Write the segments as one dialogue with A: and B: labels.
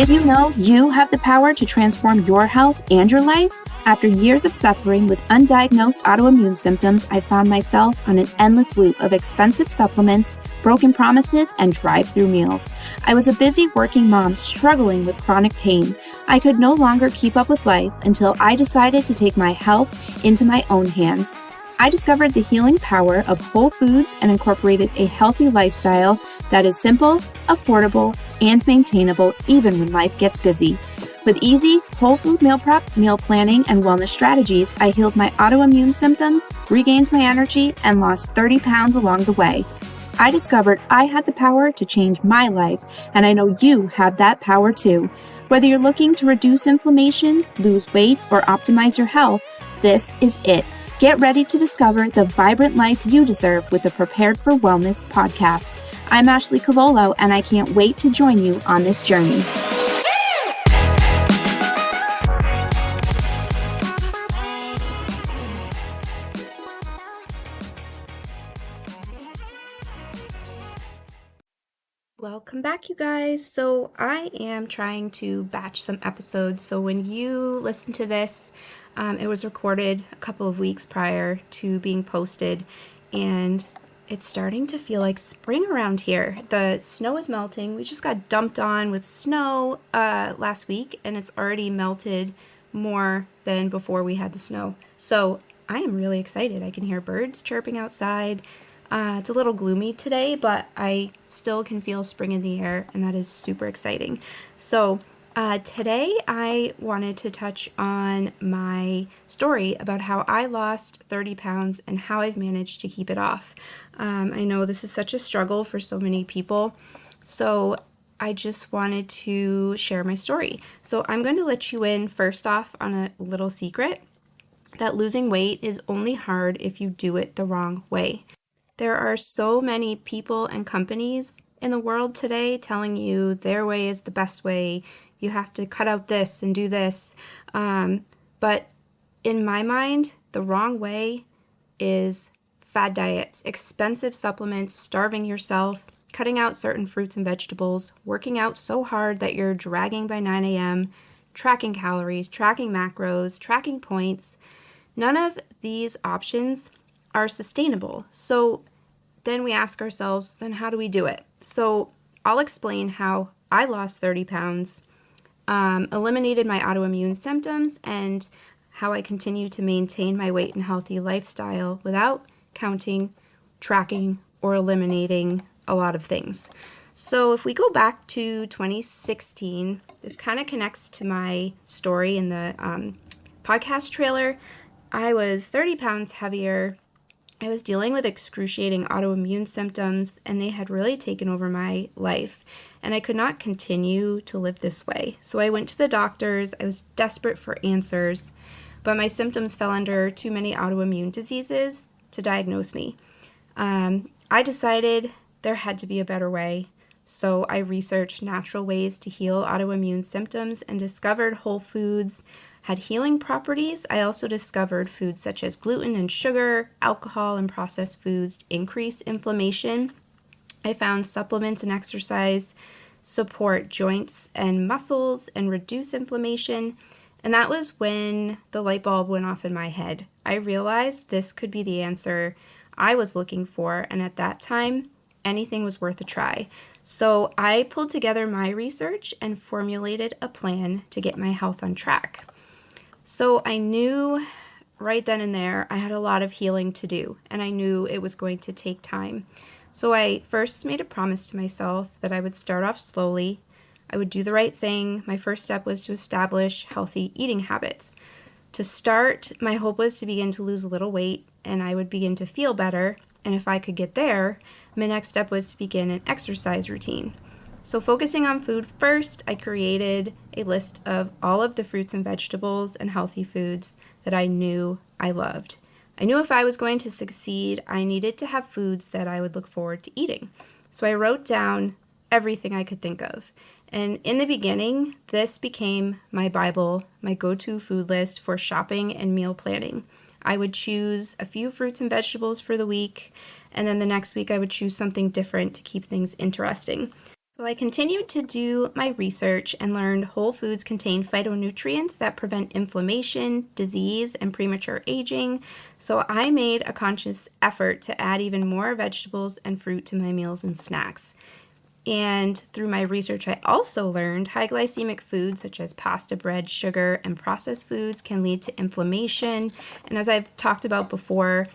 A: Did you know you have the power to transform your health and your life? After years of suffering with undiagnosed autoimmune symptoms, I found myself on an endless loop of expensive supplements, broken promises, and drive-through meals. I was a busy working mom struggling with chronic pain. I could no longer keep up with life until I decided to take my health into my own hands. I discovered the healing power of whole foods and incorporated a healthy lifestyle that is simple, affordable, and maintainable even when life gets busy. With easy, whole food meal prep, meal planning, and wellness strategies, I healed my autoimmune symptoms, regained my energy, and lost 30 pounds along the way. I discovered I had the power to change my life, and I know you have that power too. Whether you're looking to reduce inflammation, lose weight, or optimize your health, this is it. Get ready to discover the vibrant life you deserve with the Prepared for Wellness podcast. I'm Ashley Cavolo, and I can't wait to join you on this journey. Welcome back, you guys. So I am trying to batch some episodes. So when you listen to this, it was recorded a couple of weeks prior to being posted, and it's starting to feel like spring around here. The snow is melting. We just got dumped on with snow last week, and it's already melted more than before we had the snow. So I am really excited. I can hear birds chirping outside. It's a little gloomy today, but I still can feel spring in the air, and that is super exciting. So today I wanted to touch on my story about how I lost 30 pounds and how I've managed to keep it off. I know this is such a struggle for so many people, so I just wanted to share my story. So I'm going to let you in first off on a little secret that losing weight is only hard if you do it the wrong way. There are so many people and companies in the world today telling you their way is the best way. You have to cut out this and do this. But in my mind, the wrong way is fad diets, expensive supplements, starving yourself, cutting out certain fruits and vegetables, working out so hard that you're dragging by 9 a.m., tracking calories, tracking macros, tracking points. None of these options are sustainable. So then we ask ourselves, then how do we do it? So I'll explain how I lost 30 pounds, eliminated my autoimmune symptoms, and how I continue to maintain my weight and healthy lifestyle without counting, tracking, or eliminating a lot of things. So if we go back to 2016, this kind of connects to my story in the podcast trailer. I was 30 pounds heavier. I was dealing with excruciating autoimmune symptoms, and they had really taken over my life, and I could not continue to live this way. So I went to the doctors. I was desperate for answers, but my symptoms fell under too many autoimmune diseases to diagnose me. I decided there had to be a better way, so I researched natural ways to heal autoimmune symptoms and discovered whole foods had healing properties. I also discovered foods such as gluten and sugar, alcohol, and processed foods increase inflammation. I found supplements and exercise support joints and muscles and reduce inflammation. And that was when the light bulb went off in my head. I realized this could be the answer I was looking for, and at that time, anything was worth a try. So I pulled together my research and formulated a plan to get my health on track. So I knew right then and there I had a lot of healing to do, and I knew it was going to take time. So I first made a promise to myself that I would start off slowly. I would do the right thing. My first step was to establish healthy eating habits. To start, my hope was to begin to lose a little weight, and I would begin to feel better. And if I could get there, my next step was to begin an exercise routine. So focusing on food first, I created a list of all of the fruits and vegetables and healthy foods that I knew I loved. I knew if I was going to succeed, I needed to have foods that I would look forward to eating. So I wrote down everything I could think of. And in the beginning, this became my Bible, my go-to food list for shopping and meal planning. I would choose a few fruits and vegetables for the week, and then the next week I would choose something different to keep things interesting. So I continued to do my research and learned whole foods contain phytonutrients that prevent inflammation, disease, and premature aging. So I made a conscious effort to add even more vegetables and fruit to my meals and snacks. And through my research, I also learned high glycemic foods such as pasta, bread, sugar, and processed foods can lead to inflammation. And as I've talked about before,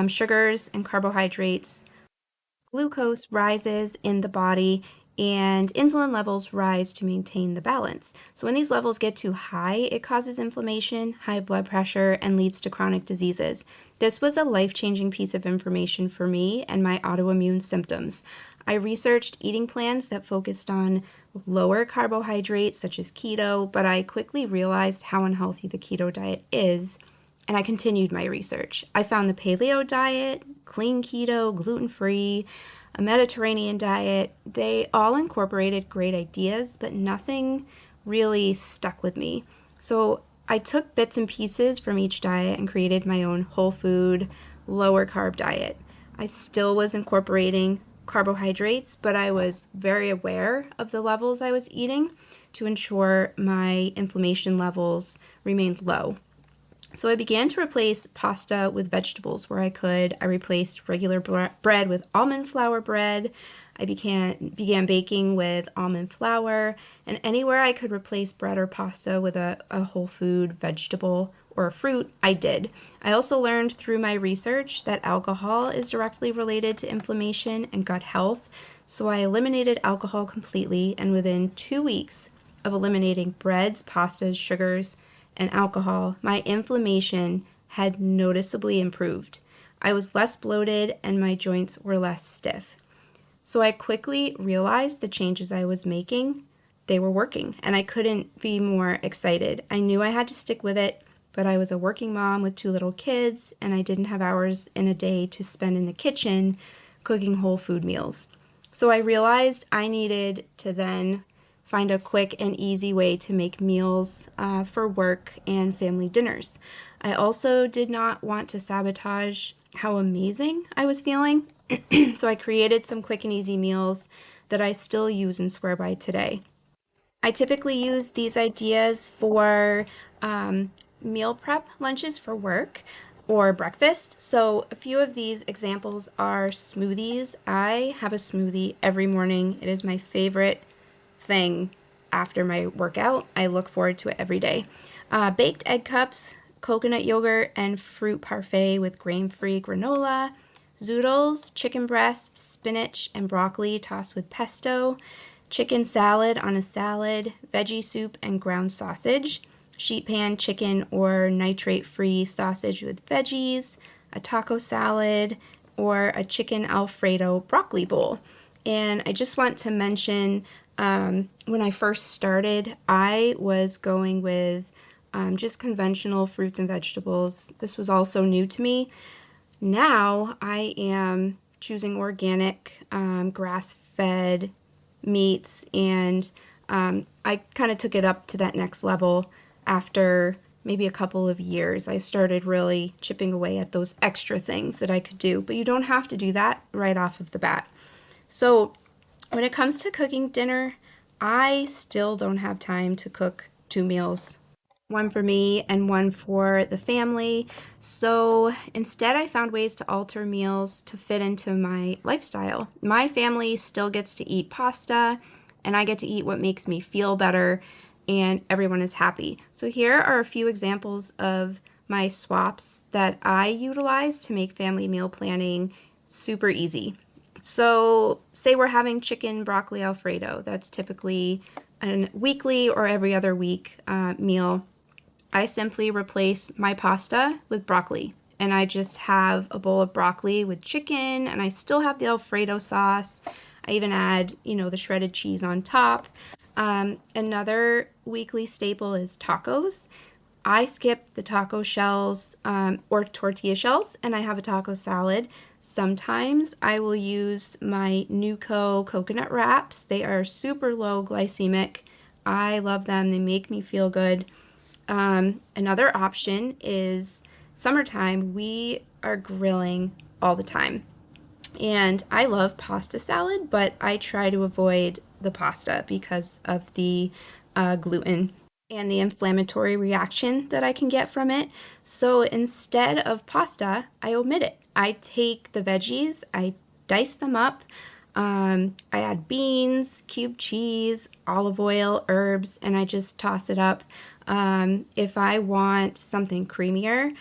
A: sugars and carbohydrates, glucose rises in the body and insulin levels rise to maintain the balance. So when these levels get too high, it causes inflammation, high blood pressure, and leads to chronic diseases. This was a life-changing piece of information for me and my autoimmune symptoms. I researched eating plans that focused on lower carbohydrates, such as keto, but I quickly realized how unhealthy the keto diet is, and I continued my research. I found the paleo diet, clean keto, gluten-free, a Mediterranean diet. They all incorporated great ideas, but nothing really stuck with me. So I took bits and pieces from each diet and created my own whole food, lower carb diet. I still was incorporating carbohydrates, but I was very aware of the levels I was eating to ensure my inflammation levels remained low. So I began to replace pasta with vegetables where I could. I replaced regular bread with almond flour bread. I began baking with almond flour, and anywhere I could replace bread or pasta with a whole food vegetable or a fruit, I did. I also learned through my research that alcohol is directly related to inflammation and gut health, so I eliminated alcohol completely, and within 2 weeks of eliminating breads, pastas, sugars, and alcohol, my inflammation had noticeably improved. I was less bloated and my joints were less stiff. So I quickly realized the changes I was making, they were working, and I couldn't be more excited. I knew I had to stick with it, but I was a working mom with 2 little kids, and I didn't have hours in a day to spend in the kitchen cooking whole food meals. So I realized I needed to then find a quick and easy way to make meals for work and family dinners. I also did not want to sabotage how amazing I was feeling, so I created some quick and easy meals that I still use and swear by today. I typically use these ideas for meal prep lunches for work or breakfast. So a few of these examples are smoothies. I have a smoothie every morning. It is my favorite thing after my workout. I look forward to it every day. Baked egg cups, coconut yogurt, and fruit parfait with grain-free granola. Zoodles, chicken breast, spinach, and broccoli tossed with pesto. Chicken salad on a salad, veggie soup, and ground sausage. Sheet pan chicken or nitrate-free sausage with veggies. A taco salad, or a chicken Alfredo broccoli bowl. And I just want to mention when I first started, I was going with just conventional fruits and vegetables. This was also new to me. Now I am choosing organic, grass-fed meats, and I kind of took it up to that next level after maybe a couple of years. I started really chipping away at those extra things that I could do, but you don't have to do that right off of the bat. So when it comes to cooking dinner, I still don't have time to cook 2 meals, one for me and one for the family. So instead, I found ways to alter meals to fit into my lifestyle. My family still gets to eat pasta, and I get to eat what makes me feel better, and everyone is happy. So here are a few examples of my swaps that I utilize to make family meal planning super easy. So say we're having chicken broccoli Alfredo. That's typically a weekly or every other week meal. I simply replace my pasta with broccoli, and I just have a bowl of broccoli with chicken, and I still have the Alfredo sauce. I even add, the shredded cheese on top. Another weekly staple is tacos. I skip the taco shells or tortilla shells, and I have a taco salad. Sometimes I will use my Nuco coconut wraps. They are super low glycemic. I love them. They make me feel good. Another option is summertime. We are grilling all the time. And I love pasta salad, but I try to avoid the pasta because of the gluten and the inflammatory reaction that I can get from it. So instead of pasta, I omit it. I take the veggies, I dice them up. I add beans, cubed cheese, olive oil, herbs, and I just toss it up. If I want something creamier,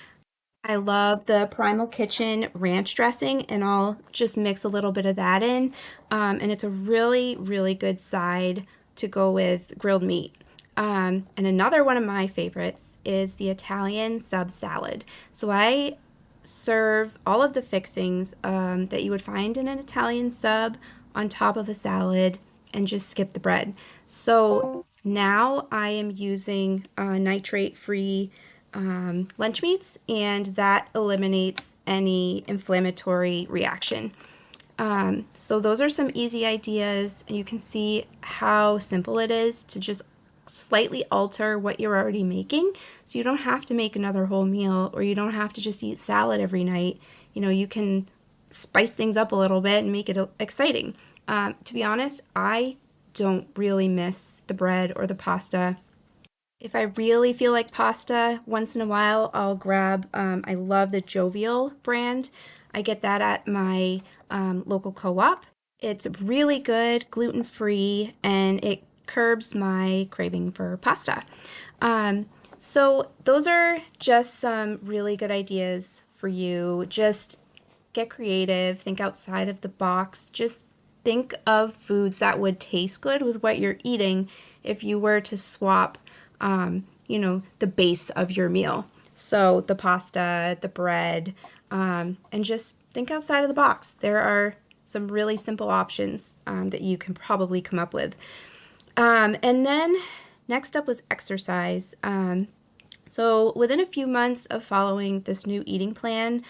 A: I love the Primal Kitchen ranch dressing, and I'll just mix a little bit of that in. And it's a really, really good side to go with grilled meat. And another one of my favorites is the Italian sub salad. So I serve all of the fixings that you would find in an Italian sub on top of a salad and just skip the bread. So now I am using nitrate free lunch meats, and that eliminates any inflammatory reaction. So those are some easy ideas, and you can see how simple it is to just slightly alter what you're already making. So you don't have to make another whole meal, or you don't have to just eat salad every night. You can spice things up a little bit and make it exciting. To be honest, I don't really miss the bread or the pasta. If I really feel like pasta, once in a while, I'll grab, I love the Jovial brand. I get that at my local co op. It's really good, gluten free, and it curbs my craving for pasta. Um, so, those are just some really good ideas for you. Just get creative, think outside of the box, just think of foods that would taste good with what you're eating if you were to swap, the base of your meal. So the pasta, the bread, and just think outside of the box. There are some really simple options that you can probably come up with. And then next up was exercise. So within a few months of following this new eating plan,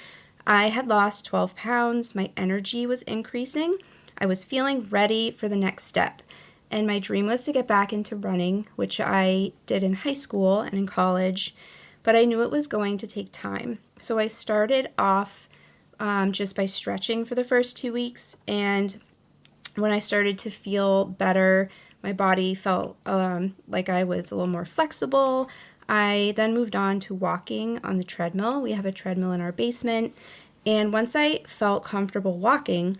A: I had lost 12 pounds. My energy was increasing. I was feeling ready for the next step. And my dream was to get back into running, which I did in high school and in college, but I knew it was going to take time. So I started off just by stretching for the first 2 weeks. And when I started to feel better, my body felt like I was a little more flexible. I then moved on to walking on the treadmill. We have a treadmill in our basement. And once I felt comfortable walking,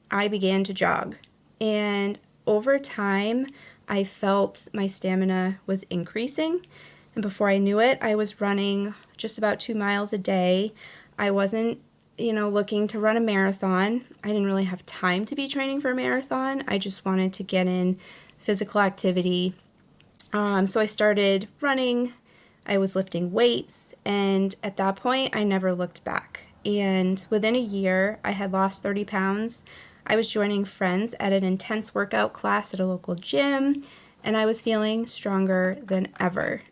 A: I began to jog. And over time, I felt my stamina was increasing. And before I knew it, I was running just about 2 miles a day. I wasn't, looking to run a marathon. I didn't really have time to be training for a marathon. I just wanted to get in physical activity. So I started running. I was lifting weights. And at that point, I never looked back. And within a year, I had lost 30 pounds. I was joining friends at an intense workout class at a local gym, and I was feeling stronger than ever.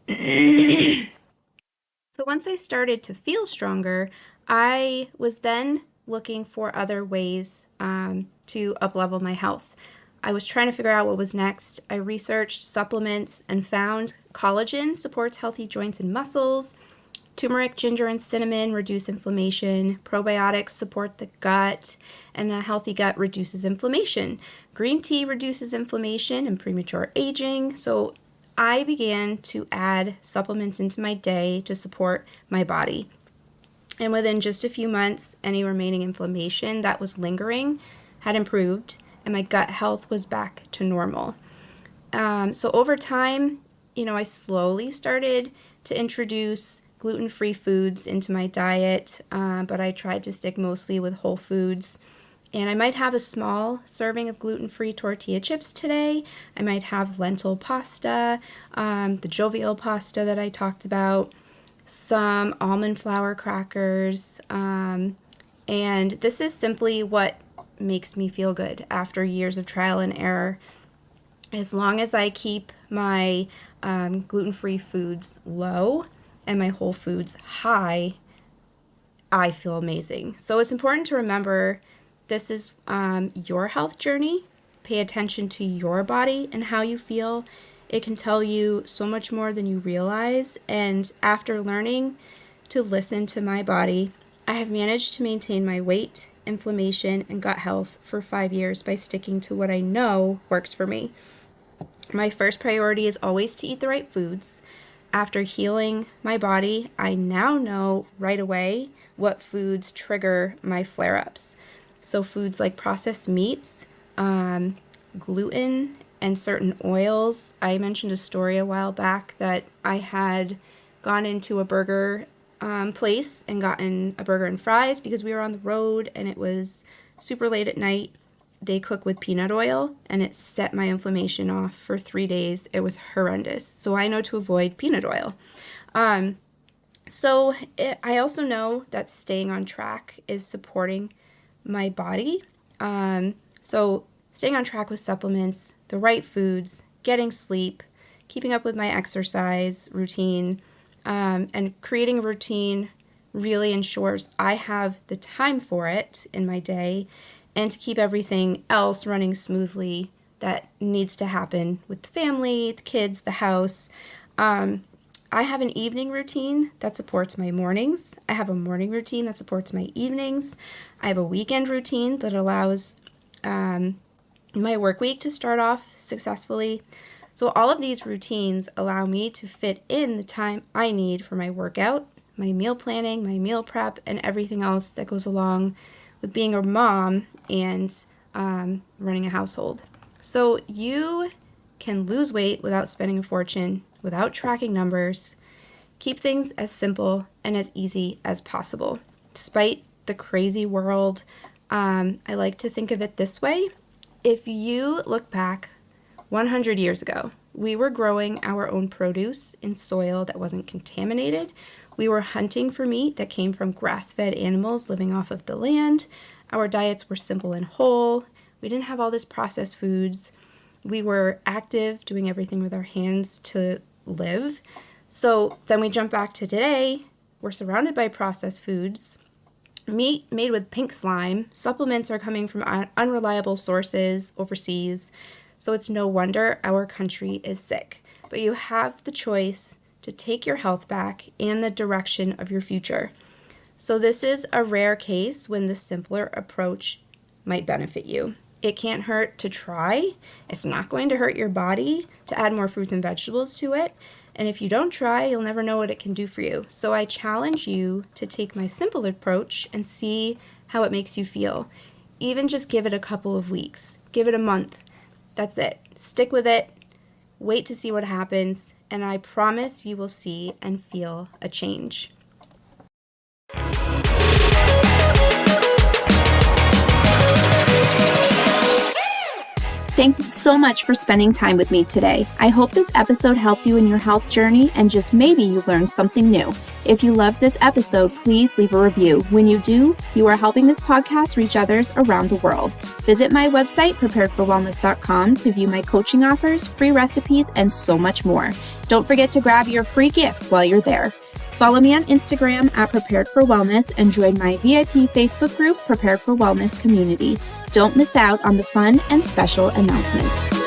A: So once I started to feel stronger, I was then looking for other ways to uplevel my health. I was trying to figure out what was next. I researched supplements and found collagen supports healthy joints and muscles. Turmeric, ginger, and cinnamon reduce inflammation. Probiotics support the gut, and a healthy gut reduces inflammation. Green tea reduces inflammation and premature aging. So I began to add supplements into my day to support my body. And within just a few months, any remaining inflammation that was lingering had improved, and my gut health was back to normal. So over time, I slowly started to introduce gluten-free foods into my diet, but I tried to stick mostly with whole foods. And I might have a small serving of gluten-free tortilla chips today. I might have lentil pasta, the jovial pasta that I talked about, some almond flour crackers, and this is simply what makes me feel good after years of trial and error. As long as I keep my gluten-free foods low and my whole foods high, I feel amazing. So it's important to remember this is your health journey. Pay attention to your body and how you feel. It can tell you so much more than you realize. And after learning to listen to my body, I have managed to maintain my weight, inflammation, and gut health for 5 years by sticking to what I know works for me. My first priority is always to eat the right foods. After healing my body, I now know right away what foods trigger my flare-ups. So foods like processed meats, gluten, and certain oils. I mentioned a story a while back that I had gone into a burger place and gotten a burger and fries because we were on the road and it was super late at night. They cook with peanut oil and it set my inflammation off for 3 days. It was horrendous. So I know to avoid peanut oil. I also know that staying on track is supporting my body. So staying on track with supplements, the right foods, getting sleep, keeping up with my exercise routine, and creating a routine really ensures I have the time for it in my day and to keep everything else running smoothly that needs to happen with the family, the kids, the house. I have an evening routine that supports my mornings. I have a morning routine that supports my evenings. I have a weekend routine that allows my work week to start off successfully. So all of these routines allow me to fit in the time I need for my workout, my meal planning, my meal prep, and everything else that goes along with being a mom and running a household. So you can lose weight without spending a fortune, without tracking numbers. Keep things as simple and as easy as possible. Despite the crazy world, I like to think of it this way. If you look back 100 years ago, we were growing our own produce in soil that wasn't contaminated. We were hunting for meat that came from grass-fed animals living off of the land. Our diets were simple and whole. We didn't have all this processed foods. We were active, doing everything with our hands to live. So then we jump back to today. We're surrounded by processed foods, meat made with pink slime. Supplements are coming from unreliable sources overseas. So it's no wonder our country is sick. But you have the choice to take your health back and the direction of your future. So this is a rare case when the simpler approach might benefit you. It can't hurt to try. It's not going to hurt your body to add more fruits and vegetables to it. And if you don't try, you'll never know what it can do for you. So I challenge you to take my simple approach and see how it makes you feel. Even just give it a couple of weeks. Give it a month. That's it. Stick with it. Wait to see what happens. And I promise you will see and feel a change.
B: Thank you so much for spending time with me today. I hope this episode helped you in your health journey and just maybe you learned something new. If you loved this episode, please leave a review. When you do, you are helping this podcast reach others around the world. Visit my website, preparedforwellness.com, to view my coaching offers, free recipes, and so much more. Don't forget to grab your free gift while you're there. Follow me on Instagram at Prepared for Wellness and join my VIP Facebook group, Prepared for Wellness Community. Don't miss out on the fun and special announcements.